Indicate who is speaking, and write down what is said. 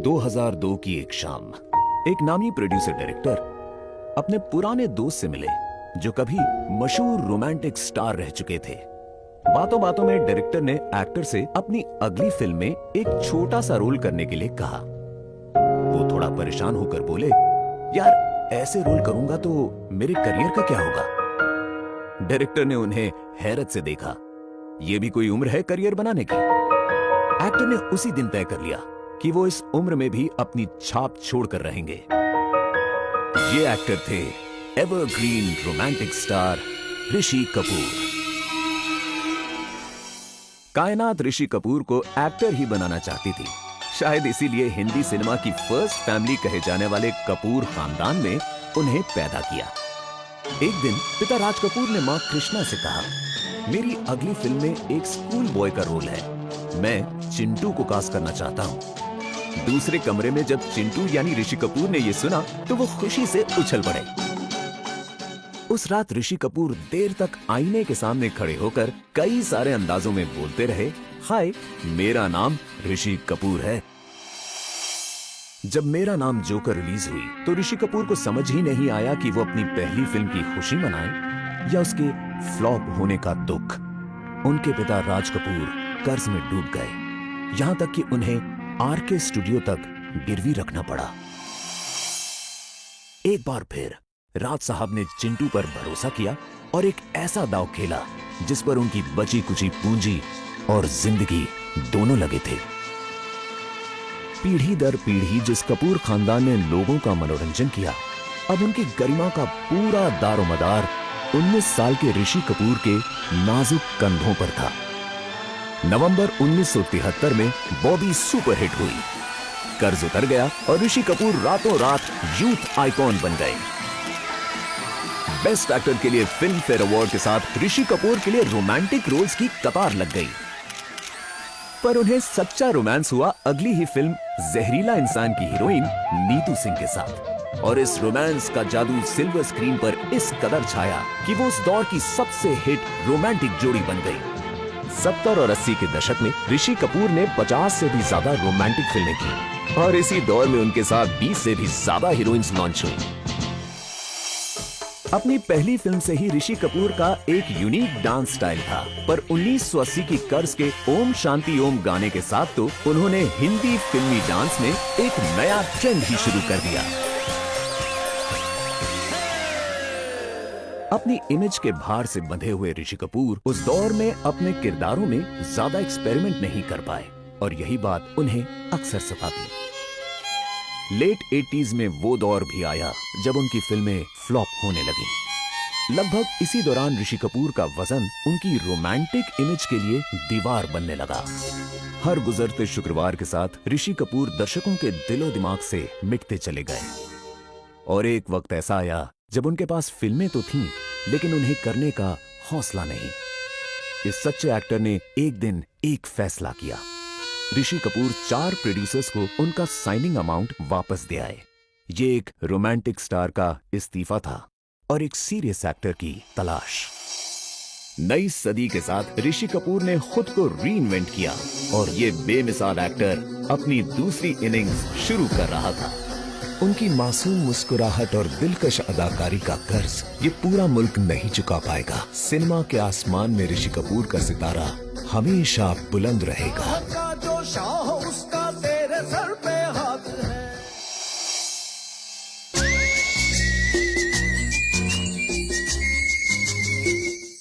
Speaker 1: 2002 की एक शाम एक नामी प्रोड्यूसर डायरेक्टर अपने पुराने दोस्त से मिले जो कभी मशहूर रोमांटिक स्टार रह चुके थे। बातों बातों में डायरेक्टर ने एक्टर से अपनी अगली फिल्म में एक छोटा सा रोल करने के लिए कहा। वो थोड़ा परेशान होकर बोले, यार ऐसे रोल करूंगा तो मेरे करियर का क्या होगा? डायरेक्टर ने उन्हें हैरत से देखा। ये भी कोई उम्र है करियर बनाने की? एक्टर ने उसी दिन तय कर लिया कि वो इस उम्र में भी अपनी छाप छोड़कर रहेंगे। ये एक्टर थे evergreen romantic star Rishi Kapoor. कायनात ऋषि कपूर को एक्टर ही बनाना चाहती थी। शायद इसीलिए हिंदी सिनेमा की फर्स्ट फैमिली कहे जाने वाले कपूर खानदान में उन्हें पैदा किया। एक दिन पिता राज कपूर ने मां कृष्णा से कहा, मेरी अगली फिल्म में एक स्कूल बॉय का रोल है, मैं चिंटू को कास्ट करना चाहता हूं। दूसरे कमरे में जब चिंटू यानी ऋषि कपूर ने यह सुना तो वो खुशी से उछल पड़े। उस रात ऋषि कपूर देर तक आईने के सामने खड़े होकर कई सारे अंदाजों में बोलते रहे, हाय मेरा नाम ऋषि कपूर है। जब मेरा नाम जोकर रिलीज हुई तो ऋषि कपूर को समझ ही नहीं आया कि वो अपनी पहली फिल्म की खुशी मनाए या उसके फ्लॉप होने का दुख। उनके पिता राज कपूर कर्ज में डूब गए, यहां तक कि उन्हें आरके स्टूडियो तक गिरवी रखना पड़ा। एक बार फिर राज साहब ने चिंटू पर भरोसा किया और एक ऐसा दांव खेला जिस पर उनकी बची कुची पूंजी और जिंदगी दोनों लगे थे। पीढ़ी दर पीढ़ी जिस कपूर खानदान ने लोगों का मनोरंजन किया, अब उनकी गरिमा का पूरा दारोमदार 19 साल के ऋषि कपूर के नाजुक कंधों पर था। नवंबर 1973 में बॉबी सुपरहिट हुई, कर्ज उतर गया और ऋषि कपूर रातों रात यूथ आइकॉन बन गए। बेस्ट एक्टर के लिए फिल्म फेयर अवार्ड के साथ ऋषि कपूर के लिए रोमांटिक रोल्स की कतार लग गई। पर उन्हें सच्चा रोमांस हुआ अगली ही फिल्म जहरीला इंसान की हीरोइन नीतू सिंह के साथ, और इस रोमांस का जादू सिल्वर स्क्रीन पर इस कदर छाया कि वो उस दौर की सबसे हिट रोमांटिक जोड़ी बन गई। 70 और 80 के दशक में ऋषि कपूर ने 50 से भी ज्यादा रोमांटिक फिल्में की और इसी दौर में उनके साथ 20 से भी ज्यादा हीरोइंस लॉन्च हुई। अपनी पहली फिल्म से ही ऋषि कपूर का एक यूनिक डांस स्टाइल था, पर 1980 की कर्ज के ओम शांति ओम गाने के साथ तो उन्होंने हिंदी फिल्मी डांस में एक नया ट्रेंड ही शुरू कर दिया। अपनी इमेज के भार से बंधे हुए ऋषि कपूर उस दौर में अपने किरदारों में ज्यादा एक्सपेरिमेंट नहीं कर पाए और यही बात उन्हें अक्सर सताती। लेट 80s में वो दौर भी आया जब उनकी फिल्में फ्लॉप होने लगी। लगभग इसी दौरान ऋषि कपूर का वजन उनकी रोमांटिक इमेज के लिए दीवार बनने लगा। हर गुजरते शुक्रवार के साथ ऋषि कपूर दर्शकों के दिलो दिमाग से मिटते चले गए और एक वक्त ऐसा आया जब उनके पास फिल्में तो थीं, लेकिन उन्हें करने का हौसला नहीं। इस सच्चे एक्टर ने एक दिन एक फैसला किया। ऋषि कपूर 4 प्रोड्यूसर्स को उनका साइनिंग अमाउंट वापस दे आए। ये एक रोमांटिक स्टार का इस्तीफा था और एक सीरियस एक्टर की तलाश। नई सदी के साथ ऋषि कपूर ने खुद को रीइन्वेंट किया और ये बेमिसाल एक्टर अपनी दूसरी इनिंग्स शुरू कर रहा था। उनकी मासूम मुस्कुराहट और दिलकश अदाकारी का कर्ज ये पूरा मुल्क नहीं चुका पाएगा। सिनेमा के आसमान में ऋषि कपूर का सितारा हमेशा बुलंद रहेगा।